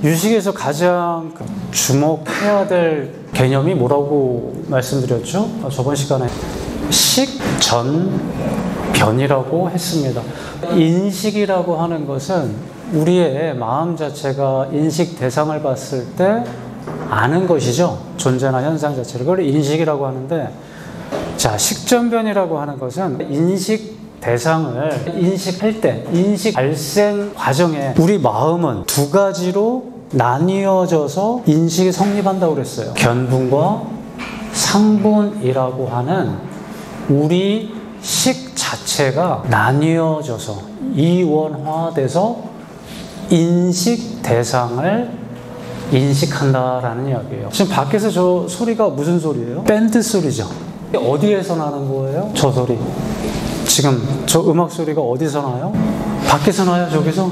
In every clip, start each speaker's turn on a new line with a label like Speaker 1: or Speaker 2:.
Speaker 1: 유식에서 가장 주목해야 될 개념이 뭐라고 말씀드렸죠? 저번 시간에 식전변이라고 했습니다. 인식이라고 하는 것은 우리의 마음 자체가 인식 대상을 봤을 때 아는 것이죠. 존재나 현상 자체를. 그걸 인식이라고 하는데, 자, 식전변이라고 하는 것은 인식 대상을 인식할 때, 인식 발생 과정에 우리 마음은 두 가지로 나뉘어져서 인식이 성립한다고 그랬어요. 견분과 상분이라고 하는 우리 식 자체가 나뉘어져서 이원화돼서 인식 대상을 인식한다라는 이야기예요. 지금 밖에서 저 소리가 무슨 소리예요? 밴드 소리죠. 어디에서 나는 거예요? 저 소리. 지금 저 음악 소리가 어디서 나요? 밖에서 나요? 저기서?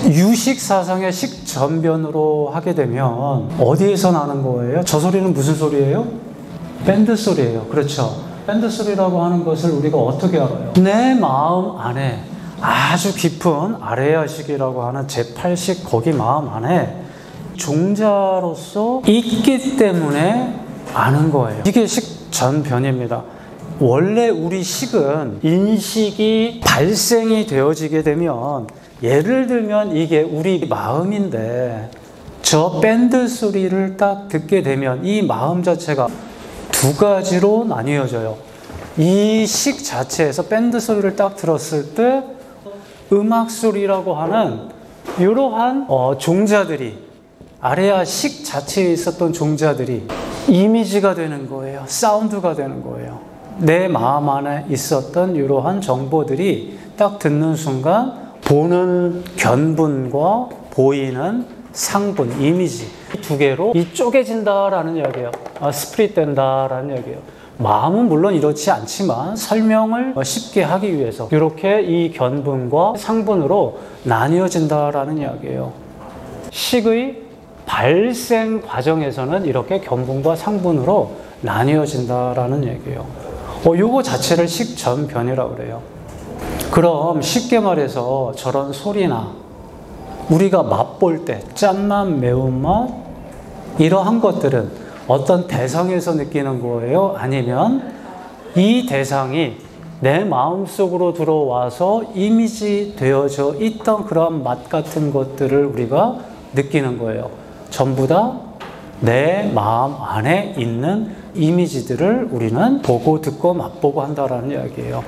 Speaker 1: 유식 사상의 식전변으로 하게 되면 어디에서 나는 거예요? 저 소리는 무슨 소리예요? 밴드 소리예요. 그렇죠. 밴드 소리라고 하는 것을 우리가 어떻게 알아요? 내 마음 안에 아주 깊은 아레아식이라고 하는 제8식 거기 마음 안에 종자로서 있기 때문에 아는 거예요. 이게 식전변입니다. 원래 우리 식은 인식이 발생이 되어지게 되면, 예를 들면 이게 우리 마음인데 저 밴드 소리를 딱 듣게 되면 이 마음 자체가 두 가지로 나뉘어져요. 이 식 자체에서 밴드 소리를 딱 들었을 때 음악 소리라고 하는 이러한 종자들이, 아레아 식 자체에 있었던 종자들이 이미지가 되는 거예요. 사운드가 되는 거예요. 내 마음 안에 있었던 이러한 정보들이 딱 듣는 순간 보는 견분과 보이는 상분, 이미지 두 개로 이 쪼개진다라는 이야기예요. 스프릿 된다라는 이야기예요. 마음은 물론 이렇지 않지만 설명을 쉽게 하기 위해서 이렇게 이 견분과 상분으로 나뉘어진다라는 이야기예요. 식의 발생 과정에서는 이렇게 견분과 상분으로 나뉘어진다라는 얘기예요. 요거 자체를 식전변이라고 그래요. 그럼 쉽게 말해서 저런 소리나 우리가 맛볼 때 짠맛, 매운맛 이러한 것들은 어떤 대상에서 느끼는 거예요? 아니면 이 대상이 내 마음속으로 들어와서 이미지 되어져 있던 그런 맛 같은 것들을 우리가 느끼는 거예요. 전부 다 내 마음 안에 있는 이미지들을 우리는 보고 듣고 맛보고 한다라는 이야기예요.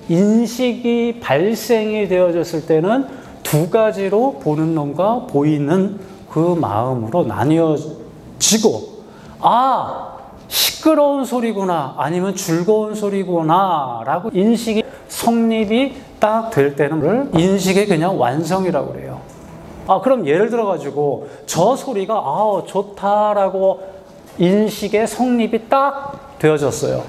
Speaker 1: 인식이 발생이 되어졌을 때는 두 가지로 보는 놈과 보이는 그 마음으로 나뉘어지고, 시끄러운 소리구나 아니면 즐거운 소리구나 라고 인식이 성립이 딱 될 때는 인식의 그냥 완성이라고 그래요. 그럼 예를 들어가지고 저 소리가 좋다라고 인식의 성립이 딱 되어졌어요.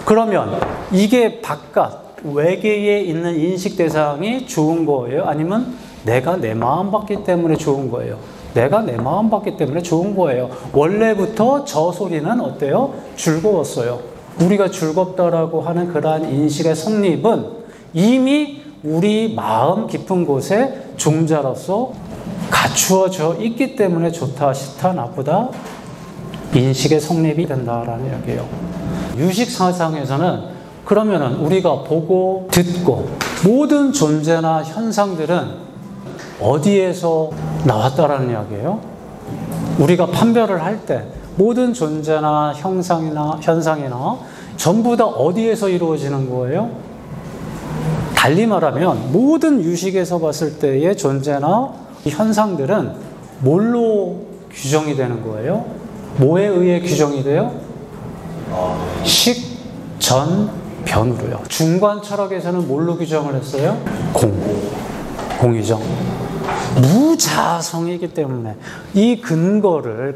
Speaker 1: 그러면 이게 바깥 외계에 있는 인식 대상이 좋은 거예요? 아니면 내가 내 마음 봤기 때문에 좋은 거예요? 내가 내 마음 봤기 때문에 좋은 거예요. 원래부터 저 소리는 어때요? 즐거웠어요. 우리가 즐겁다라고 하는 그러한 인식의 성립은 이미 우리 마음 깊은 곳에 종자로서 갖추어져 있기 때문에 좋다, 싫다, 나쁘다 인식의 성립이 된다라는 이야기예요. 유식 사상에서는 그러면은 우리가 보고 듣고 모든 존재나 현상들은 어디에서 나왔다라는 이야기예요? 우리가 판별을 할 때 모든 존재나 형상이나 현상이나 전부 다 어디에서 이루어지는 거예요? 달리 말하면 모든 유식에서 봤을 때의 존재나 현상들은 뭘로 규정이 되는 거예요? 뭐에 의해 규정이 돼요? 식, 전, 변으로요. 중관 철학에서는 뭘로 규정을 했어요? 공이죠. 무자성이기 때문에 이 근거를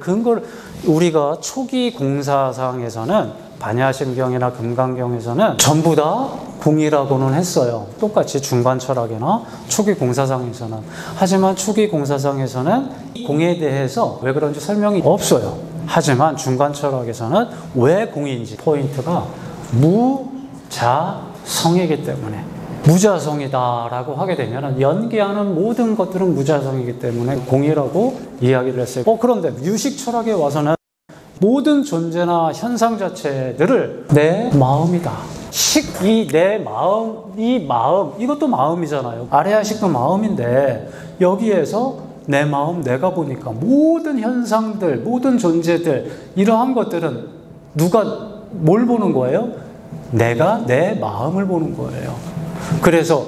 Speaker 1: 우리가 초기 공사상에서는 반야심경이나 금강경에서는 전부 다 공이라고는 했어요. 똑같이 중간 철학이나 초기 공사상에서는. 하지만 초기 공사상에서는 공에 대해서 왜 그런지 설명이 없어요. 하지만 중간 철학에서는 왜 공인지 포인트가 무자성이기 때문에 무자성이다라고 하게 되면 연기하는 모든 것들은 무자성이기 때문에 공이라고 이야기를 했어요. 그런데 유식 철학에 와서는 모든 존재나 현상 자체들을 내 마음이다. 내 마음, 이것도 마음이잖아요. 아레아식도 마음인데 여기에서 내 마음, 내가 보니까 모든 현상들, 모든 존재들, 이러한 것들은 누가 뭘 보는 거예요? 내가 내 마음을 보는 거예요. 그래서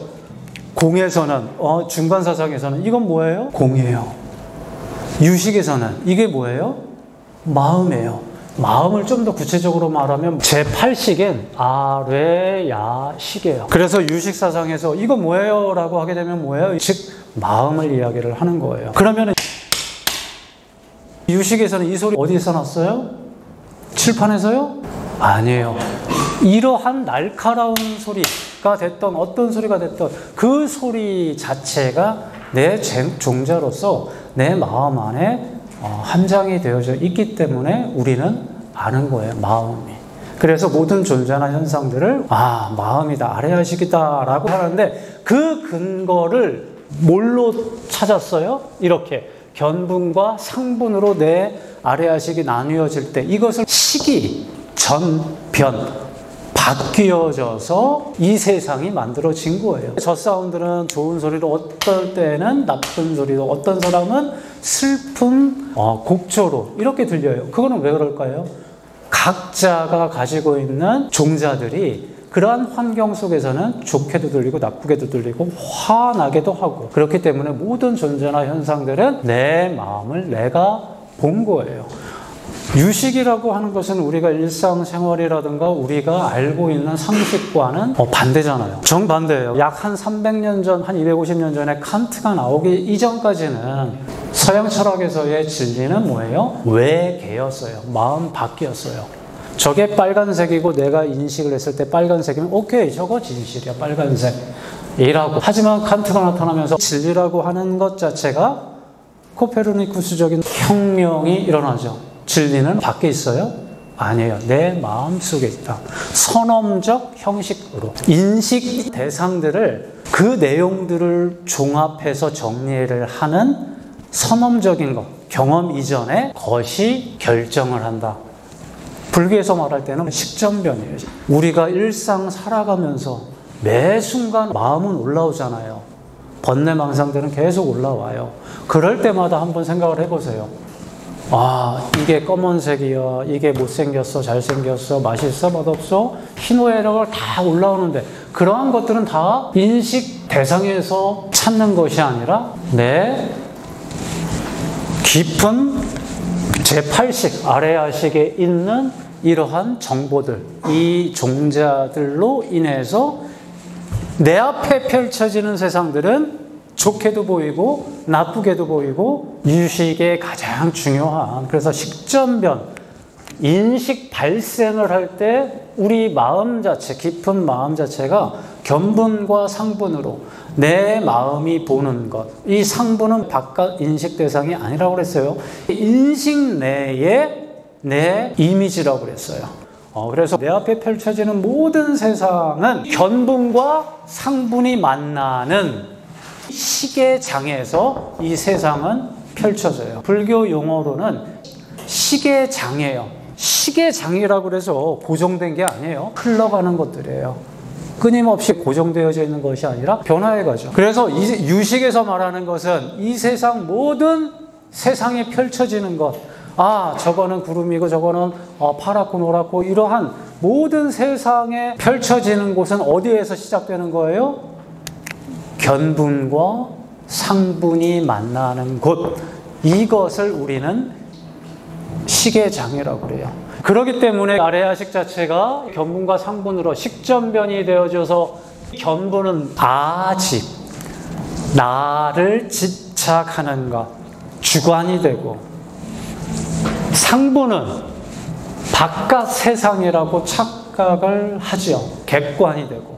Speaker 1: 공에서는, 중간사상에서는 이건 뭐예요? 공이에요. 유식에서는 이게 뭐예요? 마음이에요. 마음을 좀 더 구체적으로 말하면 제8식인 아뢰야식이에요. 그래서 유식사상에서 이거 뭐예요? 라고 하게 되면 뭐예요? 즉 마음을 이야기를 하는 거예요. 그러면 유식에서는 이 소리 어디서 났어요? 칠판에서요? 아니에요. 이러한 날카로운 소리가 됐던 어떤 소리가 됐던 그 소리 자체가 내 종자로서 내 마음 안에 함장이 되어져 있기 때문에 우리는 아는 거예요. 마음이. 그래서 모든 존재나 현상들을 마음이다, 아레아식이다 라고 하는데 그 근거를 뭘로 찾았어요? 이렇게 견분과 상분으로 내 아레아식이 나뉘어질 때 이것을 식이, 전, 변 바뀌어져서 이 세상이 만들어진 거예요. 저 사운드는 좋은 소리로, 어떨 때는 나쁜 소리로, 어떤 사람은 슬픔, 곡조로 이렇게 들려요. 그거는 왜 그럴까요? 각자가 가지고 있는 종자들이 그러한 환경 속에서는 좋게도 들리고 나쁘게도 들리고 화나게도 하고, 그렇기 때문에 모든 존재나 현상들은 내 마음을 내가 본 거예요. 유식이라고 하는 것은 우리가 일상생활이라든가 우리가 알고 있는 상식과는 반대잖아요. 정반대예요. 약 한 300년 전, 한 250년 전에 칸트가 나오기 이전까지는 서양 철학에서의 진리는 뭐예요? 외계였어요. 마음 밖이었어요. 저게 빨간색이고 내가 인식을 했을 때 빨간색이면 오케이, 저거 진실이야, 빨간색이라고. 하지만 칸트가 나타나면서 진리라고 하는 것 자체가 코페르니쿠스적인 혁명이 일어나죠. 진리는 밖에 있어요? 아니에요. 내 마음 속에 있다. 선엄적 형식으로 인식 대상들을, 그 내용들을 종합해서 정리를 하는 선엄적인 것, 경험 이전에 것이 결정을 한다. 불교에서 말할 때는 식전변이에요. 우리가 일상 살아가면서 매 순간 마음은 올라오잖아요. 번뇌망상들은 계속 올라와요. 그럴 때마다 한번 생각을 해보세요. 이게 검은색이야, 이게 못생겼어, 잘생겼어, 맛있어, 맛없어, 희노애락을 다 올라오는데 그러한 것들은 다 인식 대상에서 찾는 것이 아니라 내 깊은 제8식, 아레아식에 있는 이러한 정보들, 이 종자들로 인해서 내 앞에 펼쳐지는 세상들은 좋게도 보이고 나쁘게도 보이고, 유식의 가장 중요한, 그래서 식전변, 인식 발생을 할 때 우리 마음 자체, 깊은 마음 자체가 견분과 상분으로 내 마음이 보는 것, 이 상분은 바깥 인식 대상이 아니라고 그랬어요. 인식 내에 내 이미지라고 그랬어요. 그래서 내 앞에 펼쳐지는 모든 세상은 견분과 상분이 만나는 식의 장에서 이 세상은 펼쳐져요. 불교 용어로는 식의 장이에요. 식의 장이라고 그래서 고정된 게 아니에요. 흘러가는 것들이에요. 끊임없이 고정되어져 있는 것이 아니라 변화해가죠. 그래서 이 유식에서 말하는 것은 이 세상 모든 세상에 펼쳐지는 것, 저거는 구름이고 저거는 파랗고 노랗고, 이러한 모든 세상에 펼쳐지는 곳은 어디에서 시작되는 거예요? 견분과 상분이 만나는 곳, 이것을 우리는 식의 장이라고 그래요. 그렇기 때문에 아레아식 자체가 견분과 상분으로 식전변이 되어져서, 견분은 아집, 나를 집착하는 것, 주관이 되고, 상분은 바깥 세상이라고 착각을 하죠. 객관이 되고.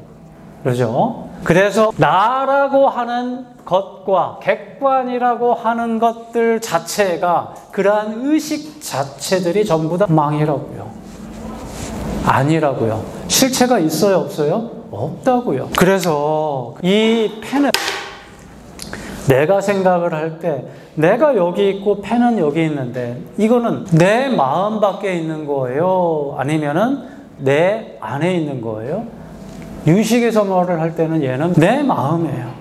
Speaker 1: 그러죠? 그래서 나라고 하는 것과 객관이라고 하는 것들 자체가, 그러한 의식 자체들이 전부 다 망이라고요. 아니라고요. 실체가 있어요, 없어요? 없다고요. 그래서 이 펜은 내가 생각을 할 때 내가 여기 있고 펜은 여기 있는데 이거는 내 마음 밖에 있는 거예요? 아니면은 내 안에 있는 거예요? 유식에서 말을 할 때는 얘는 내 마음이에요.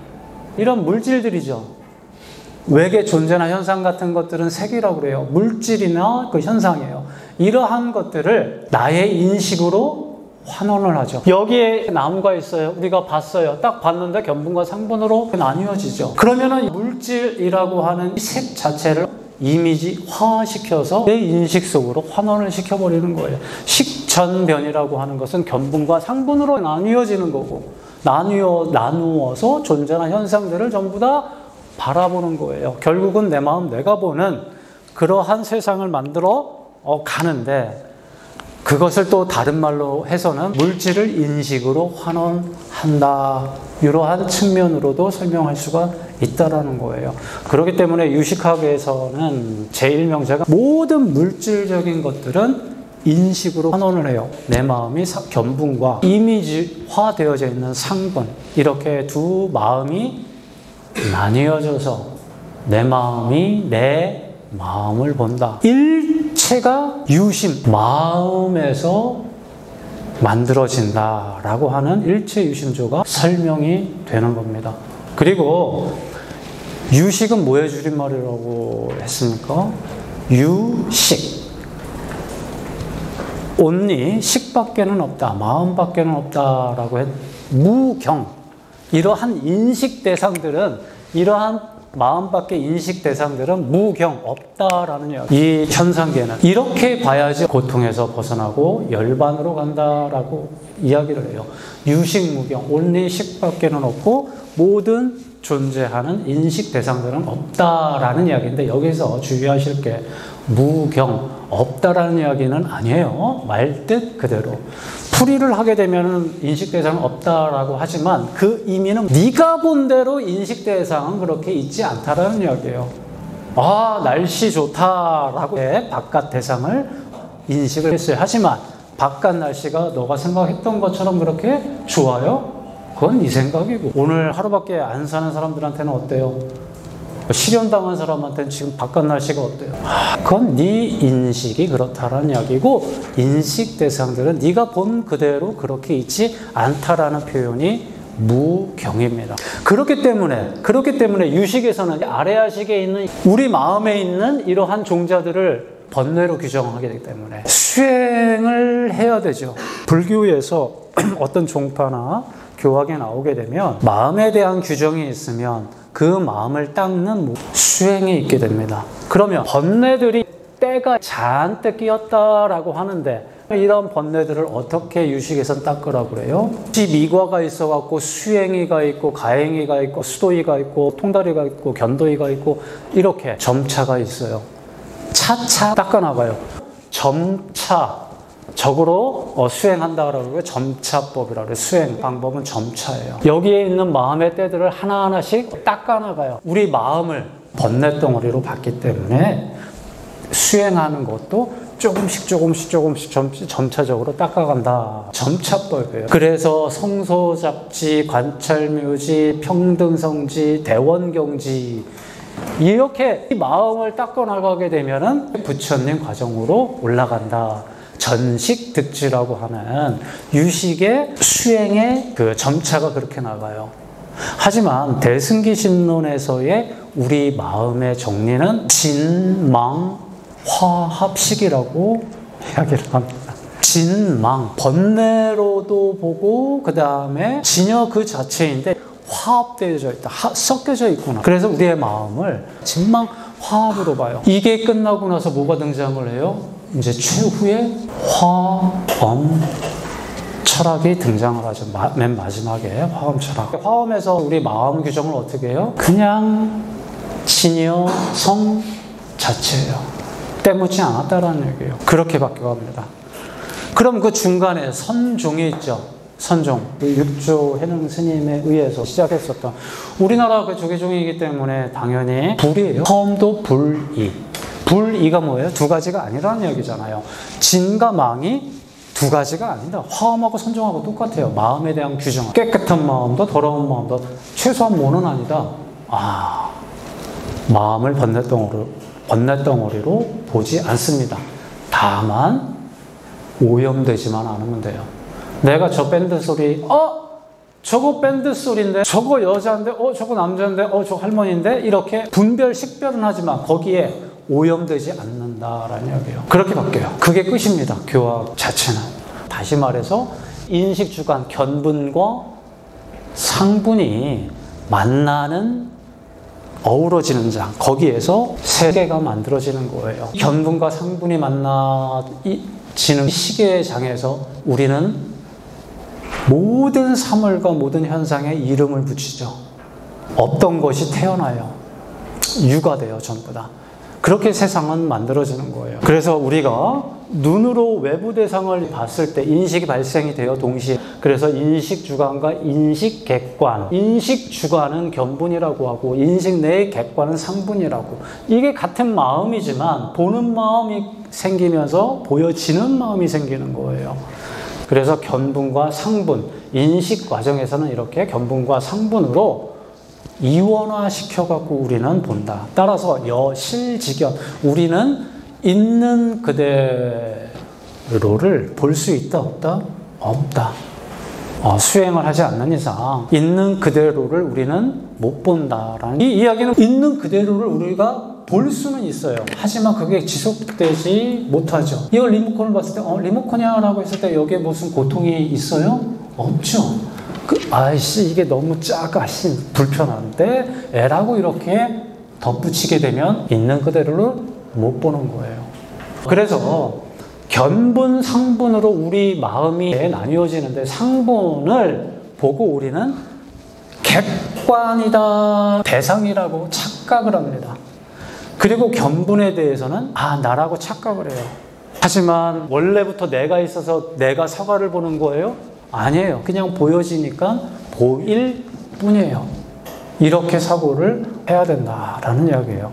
Speaker 1: 이런 물질들이죠. 외계 존재나 현상 같은 것들은 색이라고 그래요. 물질이나 그 현상이에요. 이러한 것들을 나의 인식으로 환원을 하죠. 여기에 나무가 있어요. 우리가 봤어요. 딱 봤는데 견분과 상분으로 나뉘어지죠. 그러면은 물질이라고 하는 색 자체를 이미지화시켜서 내 인식 속으로 환원을 시켜버리는 거예요. 식전변이라고 하는 것은 견분과 상분으로 나뉘어지는 거고, 나누어서 존재나 현상들을 전부 다 바라보는 거예요. 결국은 내 마음 내가 보는 그러한 세상을 만들어 가는데, 그것을 또 다른 말로 해서는 물질을 인식으로 환원한다. 이러한 측면으로도 설명할 수가 있다라는 거예요. 그렇기 때문에 유식학에서는 제1명제가 모든 물질적인 것들은 인식으로 환원을 해요. 내 마음이 견분과 이미지화되어져 있는 상분, 이렇게 두 마음이 나뉘어져서 내 마음이 내 마음을 본다. 일체가 유심, 마음에서 만들어진다라고 하는 일체 유심조가 설명이 되는 겁니다. 그리고 유식은 뭐의 줄임말이라고 했습니까? 유식. 온리, 식밖에는 없다, 마음밖에는 없다라고 했. 무경. 이러한 인식 대상들은, 이러한 마음밖에 인식 대상들은 무경, 없다라는 이야기. 이 현상계는 이렇게 봐야지 고통에서 벗어나고 열반으로 간다라고 이야기를 해요. 유식무경, 온리 식밖에는 없고 모든 존재하는 인식 대상들은 없다라는 이야기인데, 여기서 주의하실 게 무경, 없다라는 이야기는 아니에요. 말뜻 그대로. 풀이를 하게 되면 인식 대상은 없다라고 하지만 그 의미는 네가 본 대로 인식 대상은 그렇게 있지 않다라는 이야기예요. 아, 날씨 좋다라고 바깥 대상을 인식을 했어요. 하지만 바깥 날씨가 너가 생각했던 것처럼 그렇게 좋아요? 그건 네 생각이고, 오늘 하루밖에 안 사는 사람들한테는 어때요? 실현당한 사람한테는 지금 바깥 날씨가 어때요? 그건 네 인식이 그렇다라는 이야기고, 인식 대상들은 네가 본 그대로 그렇게 있지 않다라는 표현이 무경입니다. 그렇기 때문에 유식에서는 아래아식에 있는 우리 마음에 있는 이러한 종자들을 번뇌로 규정하게 되기 때문에 수행을 해야 되죠. 불교에서 어떤 종파나 교학에 나오게 되면 마음에 대한 규정이 있으면 그 마음을 닦는 수행이 있게 됩니다. 그러면 번뇌들이 때가 잔뜩 끼었다라고 하는데, 이런 번뇌들을 어떻게 유식에선 닦으라고 그래요? 미과가 있어갖고 수행이가 있고 가행이가 있고 수도이가 있고 통다리가 있고 견도이가 있고 이렇게 점차가 있어요. 차차 닦아나가요. 점차적으로 수행한다라고 해요. 점차법이라고 해요. 수행 방법은 점차예요. 여기에 있는 마음의 때들을 하나하나씩 닦아나가요. 우리 마음을 번뇌 덩어리로 봤기 때문에 수행하는 것도 조금씩 점차적으로 닦아간다. 점차법이에요. 그래서 성소잡지, 관찰묘지, 평등성지, 대원경지, 이렇게 마음을 닦아나가게 되면은 부처님 과정으로 올라간다. 전식득지라고 하는 유식의 수행의 그 점차가 그렇게 나가요. 하지만 대승기신론에서의 우리 마음의 정리는 진망화합식이라고 이야기를 합니다. 진망, 번뇌로도 보고 그 다음에 진여 그 자체인데 화합되어져 있다, 섞여져 있구나. 그래서 우리의 마음을 진망 화합으로 봐요. 이게 끝나고 나서 뭐가 등장을 해요? 이제 최후의 화엄 철학이 등장을 하죠. 맨 마지막에 화엄 철학. 화엄에서 우리 마음 규정을 어떻게 해요? 그냥 진여 성 자체예요. 때묻지 않았다라는 얘기예요. 그렇게 바뀌어갑니다. 그럼 그 중간에 선종이 있죠. 선종, 육조 해능 스님에 의해서 시작했었던, 우리나라 그 조계종이기 때문에 당연히 불이에요. 처음도 불이. 불이가 뭐예요? 두 가지가 아니라는 얘기잖아요. 진과 망이 두 가지가 아니다. 화엄하고 선정하고 똑같아요. 마음에 대한 규정. 깨끗한 마음도 더러운 마음도 최소한 뭐는 아니다. 마음을 번뇌덩어리로 보지 않습니다. 다만 오염되지만 않으면 돼요. 내가 저 밴드 소리, 저거 밴드 소리인데, 저거 여자인데, 저거 남자인데, 저거 할머니인데, 이렇게 분별, 식별은 하지만 거기에 오염되지 않는다라는 이야기예요. 그렇게 바뀌어요. 그게 끝입니다. 교학 자체는. 다시 말해서 인식주관, 견분과 상분이 만나는 어우러지는 장, 거기에서 세계가 만들어지는 거예요. 견분과 상분이 만나지는 시계의 장에서 우리는 모든 사물과 모든 현상에 이름을 붙이죠. 없던 것이 태어나요. 유가돼요, 전부 다. 그렇게 세상은 만들어지는 거예요. 그래서 우리가 눈으로 외부 대상을 봤을 때 인식이 발생이 돼요, 동시에. 그래서 인식주관과 인식객관. 인식주관은 견분이라고 하고 인식 내의 객관은 상분이라고. 이게 같은 마음이지만 보는 마음이 생기면서 보여지는 마음이 생기는 거예요. 그래서 견분과 상분, 인식 과정에서는 이렇게 견분과 상분으로 이원화시켜갖고 우리는 본다. 따라서 여실직연, 우리는 있는 그대로를 볼 수 있다, 없다? 없다. 수행을 하지 않는 이상 있는 그대로를 우리는 못 본다라는 이 이야기는 있는 그대로를 우리가 볼 수는 있어요. 하지만 그게 지속되지 못하죠. 이걸 리모컨을 봤을 때 리모컨이야 라고 했을 때 여기에 무슨 고통이 있어요? 없죠. 아이씨 이게 너무 작아, 불편한데 애라고 이렇게 덧붙이게 되면 있는 그대로를 못 보는 거예요. 그래서 견분, 상분으로 우리 마음이 나뉘어지는데 상분을 보고 우리는 객관이다, 대상이라고 착각을 합니다. 그리고 견분에 대해서는 나라고 착각을 해요. 하지만 원래부터 내가 있어서 내가 사과를 보는 거예요? 아니에요. 그냥 보여지니까 보일 뿐이에요. 이렇게 사고를 해야 된다라는 이야기예요.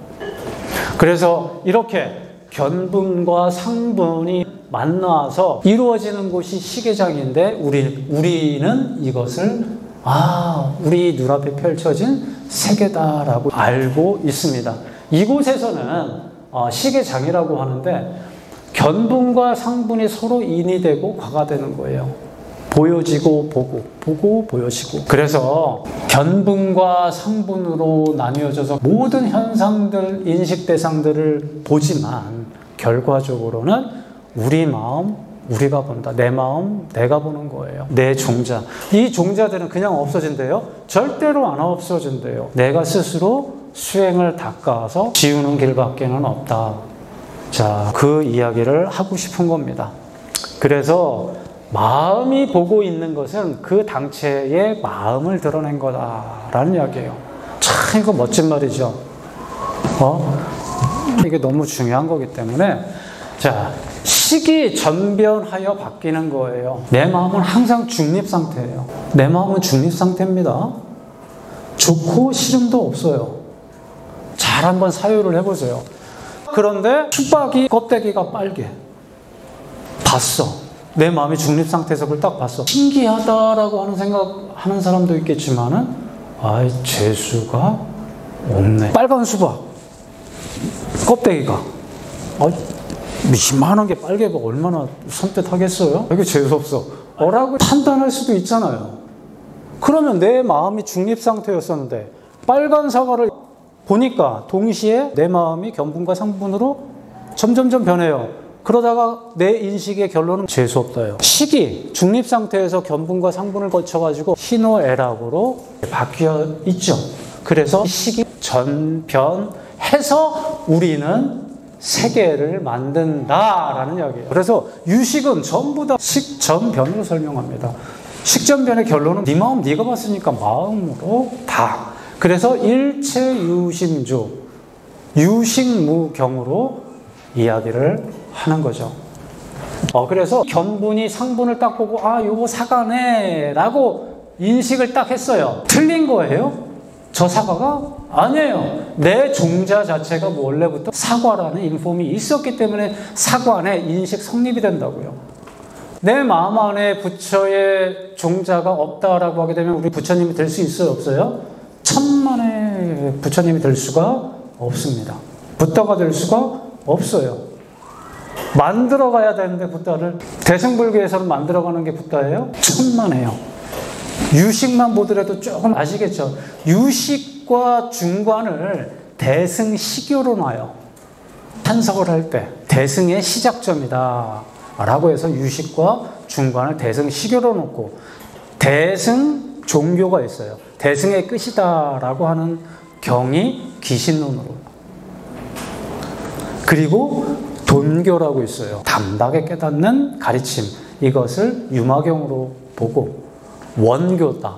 Speaker 1: 그래서 이렇게 견분과 상분이 만나서 이루어지는 곳이 시계장인데 우리는 이것을 우리 눈앞에 펼쳐진 세계다라고 알고 있습니다. 이곳에서는 시계장이라고 하는데 견분과 상분이 서로 인이 되고 과가 되는 거예요. 보여지고 보고 보여지고. 그래서 견분과 상분으로 나뉘어져서 모든 현상들, 인식 대상들을 보지만 결과적으로는 우리 마음, 우리가 본다. 내 마음, 내가 보는 거예요. 내 종자. 이 종자들은 그냥 없어진대요? 절대로 안 없어진대요. 내가 스스로 수행을 닦아서 지우는 길밖에는 없다. 자, 그 이야기를 하고 싶은 겁니다. 그래서 마음이 보고 있는 것은 그 당체의 마음을 드러낸 거다라는 이야기예요. 참 이거 멋진 말이죠. 이게 너무 중요한 거기 때문에 자, 식이 전변하여 바뀌는 거예요. 내 마음은 항상 중립 상태예요. 내 마음은 중립 상태입니다. 좋고 싫음도 없어요. 잘 한번 사유를 해보세요. 그런데 수박이 껍데기가 빨개. 봤어. 내 마음이 중립 상태에서 그걸 딱 봤어. 신기하다라고 하는 생각하는 사람도 있겠지만은 재수가 없네. 빨간 수박 껍데기가 이만한 게 빨개 봐 얼마나 섬뜩하겠어요? 이게 재수 없어. 라고 판단할 수도 있잖아요. 그러면 내 마음이 중립 상태였었는데 빨간 사과를 보니까 동시에 내 마음이 견분과 상분으로 점점점 변해요. 그러다가 내 인식의 결론은 재수없다요. 식이 중립 상태에서 견분과 상분을 거쳐가지고 희노애락으로 바뀌어 있죠. 그래서 식이 전변해서 우리는 세계를 만든다라는 이야기예요. 그래서 유식은 전부 다 식전변으로 설명합니다. 식전변의 결론은 네 마음 네가 봤으니까 마음으로 다. 그래서 일체유심주, 유식무경으로 이야기를 하는 거죠. 그래서 견분이 상분을 딱 보고 요거 사과네 라고 인식을 딱 했어요. 틀린 거예요? 저 사과가? 아니에요. 내 종자 자체가 원래부터 사과라는 인폼이 있었기 때문에 사과네 인식 성립이 된다고요. 내 마음 안에 부처의 종자가 없다라고 하게 되면 우리 부처님이 될 수 있어요, 없어요? 천만의 부처님이 될 수가 없습니다. 부처가 될 수가 없어요. 만들어 가야 되는데 부처를 대승불교에서는 만들어가는 게 부처예요? 천만에요. 유식만 보더라도 조금 아시겠죠? 유식과 중관을 대승식교로 놔요. 찬석을 할 때 대승의 시작점이다 라고 해서 유식과 중관을 대승식교로 놓고 대승 종교가 있어요. 대승의 끝이다 라고 하는 경이 귀신론으로, 그리고 돈교라고 있어요. 담박에 깨닫는 가르침, 이것을 유마경으로 보고 원교다.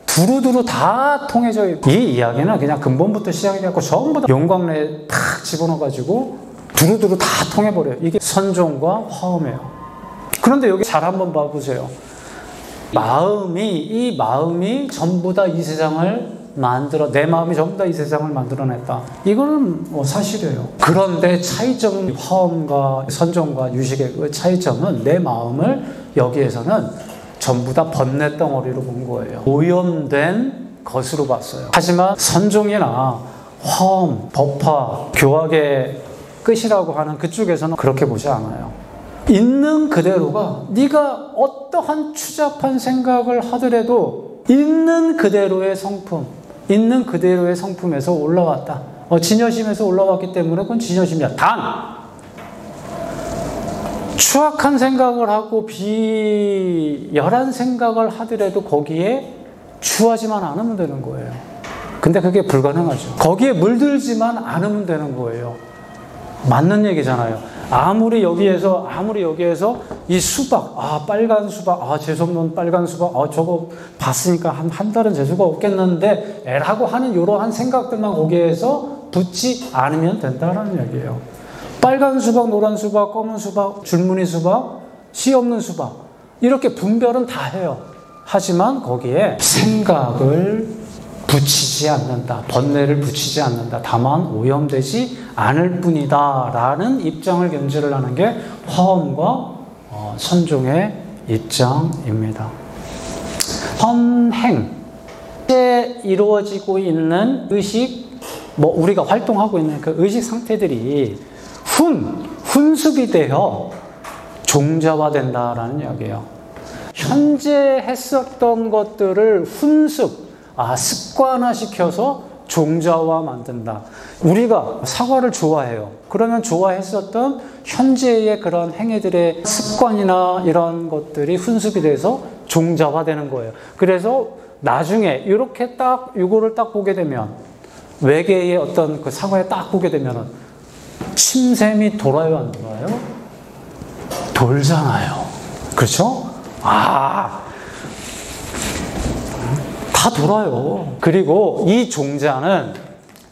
Speaker 1: 두루두루 다 통해져 있고, 이 이야기는 그냥 근본부터 시작해갖고 전부 다 용광로에 탁 집어넣어가지고 두루두루 다 통해버려요. 이게 선종과 화엄이에요. 그런데 여기 잘 한번 봐보세요. 이 마음이 전부 다 이 세상을 내 마음이 전부 다 이 세상을 만들어냈다. 이거는 사실이에요. 그런데 차이점, 화엄과 선종과 유식의 차이점은 내 마음을 여기에서는 전부 다 번뇌 덩어리로 본 거예요. 오염된 것으로 봤어요. 하지만 선종이나 화엄, 법화, 교학의 끝이라고 하는 그쪽에서는 그렇게 보지 않아요. 있는 그대로가, 네가 어떠한 추잡한 생각을 하더라도 있는 그대로의 성품, 있는 그대로의 성품에서 올라왔다. 진여심에서 올라왔기 때문에 그건 진여심이야. 단 추악한 생각을 하고 비열한 생각을 하더라도 거기에 추하지만 않으면 되는 거예요. 근데 그게 불가능하죠. 거기에 물들지만 않으면 되는 거예요. 맞는 얘기잖아요. 아무리 여기에서 이 수박, 빨간 수박, 재수없는 빨간 수박, 저거 봤으니까 한 달은 재수가 없겠는데 에라고 하는 이러한 생각들만 거기에서 붙지 않으면 된다라는 얘기예요. 빨간 수박, 노란 수박, 검은 수박, 줄무늬 수박, 씨 없는 수박, 이렇게 분별은 다 해요. 하지만 거기에 생각을 붙이지 않는다. 번뇌를 붙이지 않는다. 다만 오염되지 않을 뿐이다 라는 입장을 견지를 하는 게 화엄과 선종의 입장입니다. 헌행, 현재 이루어지고 있는 의식, 우리가 활동하고 있는 그 의식 상태들이 훈습이 되어 종자화된다라는 이야기예요. 현재 했었던 것들을 습관화시켜서 종자화 만든다. 우리가 사과를 좋아해요. 그러면 좋아했었던 현재의 그런 행위들의 습관이나 이런 것들이 훈습이 돼서 종자화되는 거예요. 그래서 나중에 이렇게 이거를 딱 보게 되면, 외계의 어떤 그 사과에 딱 보게 되면은 침샘이 돌아요, 안 돌아요? 돌잖아요. 그렇죠? 다 돌아요. 그리고 이 종자는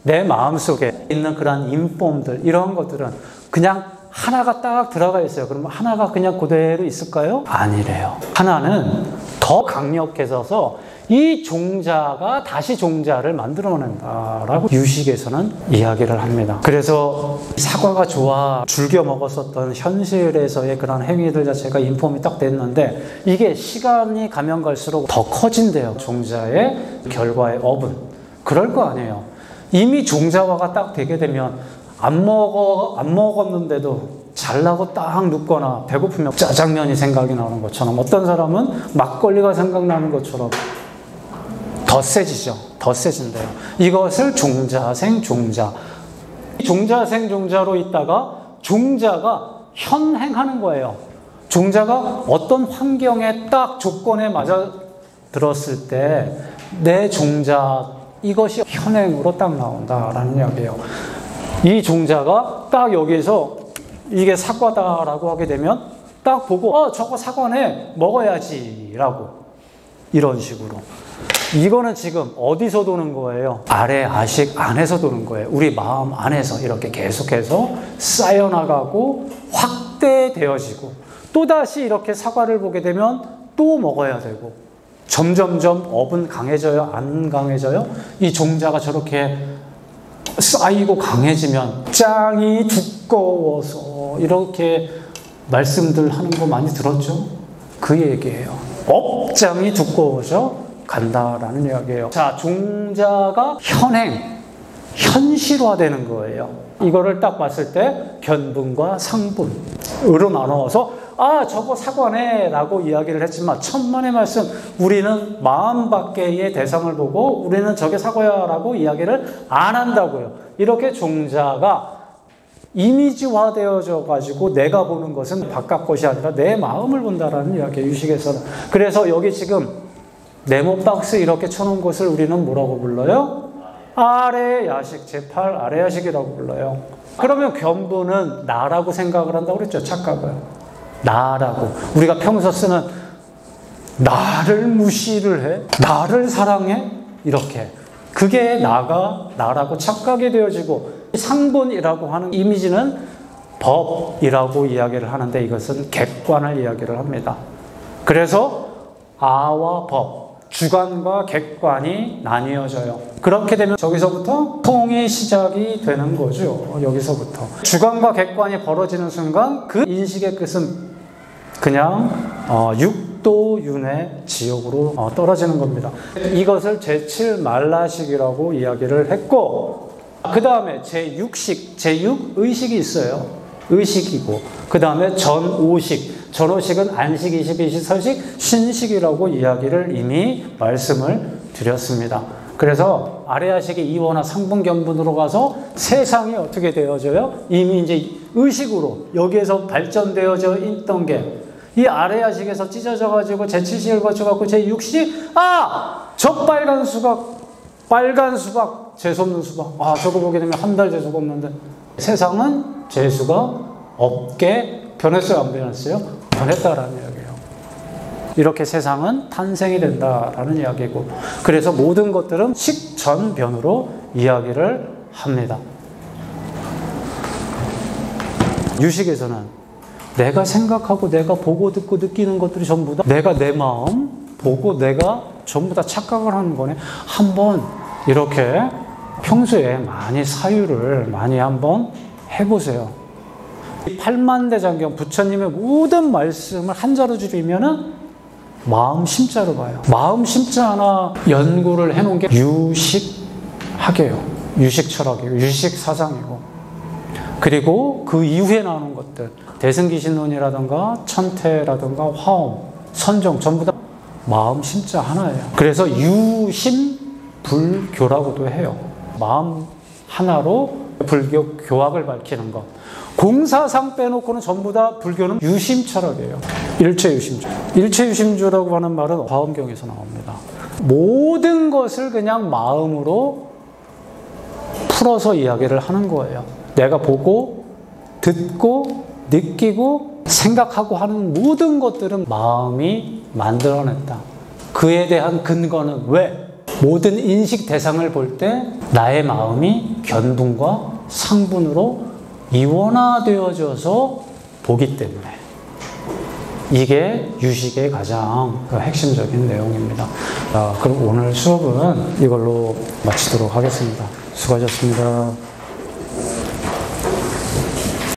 Speaker 1: 내 마음속에 있는 그런 인폼들, 이런 것들은 그냥 하나가 딱 들어가 있어요. 그러면 하나가 그냥 그대로 있을까요? 아니래요. 하나는 더 강력해져서 이 종자가 다시 종자를 만들어낸다라고 유식에서는 이야기를 합니다. 그래서 사과가 좋아 즐겨 먹었었던 현실에서의 그런 행위들 자체가 인폼이 딱 됐는데, 이게 시간이 가면 갈수록 더 커진대요. 종자의 결과의 업은. 그럴 거 아니에요. 이미 종자화가 딱 되게 되면 안 먹었는데도 잘나고 딱 눕거나 배고프면 짜장면이 생각이 나는 것처럼, 어떤 사람은 막걸리가 생각나는 것처럼 더 세지죠. 더 세진대요. 이것을 종자생 종자. 종자생 종자로 있다가 종자가 현행하는 거예요. 종자가 어떤 환경에 딱 조건에 맞아 들었을 때 내 종자, 이것이 현행으로 딱 나온다라는 이야기예요. 이 종자가 딱 여기에서 이게 사과다라고 하게 되면 딱 보고 저거 사과네, 먹어야지 라고, 이런 식으로. 이거는 지금 어디서 도는 거예요? 아래 아식 안에서 도는 거예요. 우리 마음 안에서 이렇게 계속해서 쌓여나가고 확대되어지고, 또다시 이렇게 사과를 보게 되면 또 먹어야 되고, 점점점 업은 강해져요? 안 강해져요? 이 종자가 저렇게 쌓이고 강해지면 짱이 두꺼워서, 이렇게 말씀들 하는 거 많이 들었죠? 그 얘기예요. 업장이 두꺼워져 간다라는 이야기예요. 자, 종자가 현실화되는 거예요. 이거를 딱 봤을 때 견분과 상분으로 나눠서 저거 사과네 라고 이야기를 했지만 천만의 말씀, 우리는 마음 밖의 대상을 보고 우리는 저게 사과야 라고 이야기를 안 한다고요. 이렇게 종자가 이미지화 되어져 가지고 내가 보는 것은 바깥 것이 아니라 내 마음을 본다라는 이야기예요, 유식에서는. 그래서 여기 지금 네모 박스 이렇게 쳐놓은 것을 우리는 뭐라고 불러요? 아래 야식, 제8 아래 야식이라고 불러요. 그러면 견부는 나라고 생각을 한다고 그랬죠, 착각을. 나라고. 우리가 평소 쓰는 나를 무시를 해? 나를 사랑해? 이렇게. 그게 나라고 착각이 되어지고, 상본이라고 하는 이미지는 법이라고 이야기를 하는데 이것은 객관을 이야기를 합니다. 그래서 아와 법, 주관과 객관이 나뉘어져요. 그렇게 되면 저기서부터 통이 시작이 되는 거죠. 여기서부터. 주관과 객관이 벌어지는 순간 그 인식의 끝은 그냥 육도윤회 지옥으로 떨어지는 겁니다. 이것을 제7 말라식이라고 이야기를 했고, 그 다음에 제6식, 제6의식이 있어요. 의식이고, 그 다음에 전오식. 전오식은 안식, 이식, 이식, 설식, 신식이라고 이야기를 이미 말씀을 드렸습니다. 그래서 아래야식이 이원화 상분견분으로 가서 세상이 어떻게 되어져요? 이미 이제 의식으로 여기에서 발전되어져 있던 게 이 아래야식에서 찢어져가지고 제7식을 거쳐갖고 제6식, 저 빨간 수박, 재수없는 수박. 저거 보게 되면 한 달 재수가 없는데. 세상은 재수가 없게 변했어요, 안 변했어요? 변했다라는 이야기예요. 이렇게 세상은 탄생이 된다라는 이야기고, 그래서 모든 것들은 식전변으로 이야기를 합니다. 유식에서는 내가 생각하고 내가 보고 듣고 느끼는 것들이 전부 다 내가 내 마음 보고 내가 전부 다 착각을 하는 거네. 한번 이렇게 평소에 많이 사유를 많이 한번 해보세요. 팔만대장경 부처님의 모든 말씀을 한자로 줄이면은 마음 심자로 봐요. 마음 심자 하나 연구를 해놓은 게 유식학이에요. 유식철학이고 유식사상이고, 그리고 그 이후에 나오는 것들 대승기신론이라든가 천태라든가 화엄, 선정 전부 다 마음 심자 하나예요. 그래서 유심불교라고도 해요. 마음 하나로 불교 교학을 밝히는 것. 공사상 빼놓고는 전부 다 불교는 유심철학이에요. 일체유심주. 일체유심주라고 하는 말은 화엄경에서 나옵니다. 모든 것을 그냥 마음으로 풀어서 이야기를 하는 거예요. 내가 보고 듣고 느끼고 생각하고 하는 모든 것들은 마음이 만들어냈다. 그에 대한 근거는 왜? 모든 인식 대상을 볼 때 나의 마음이 견분과 상분으로 이원화되어져서 보기 때문에. 이게 유식의 가장 핵심적인 내용입니다. 그럼 오늘 수업은 이걸로 마치도록 하겠습니다. 수고하셨습니다.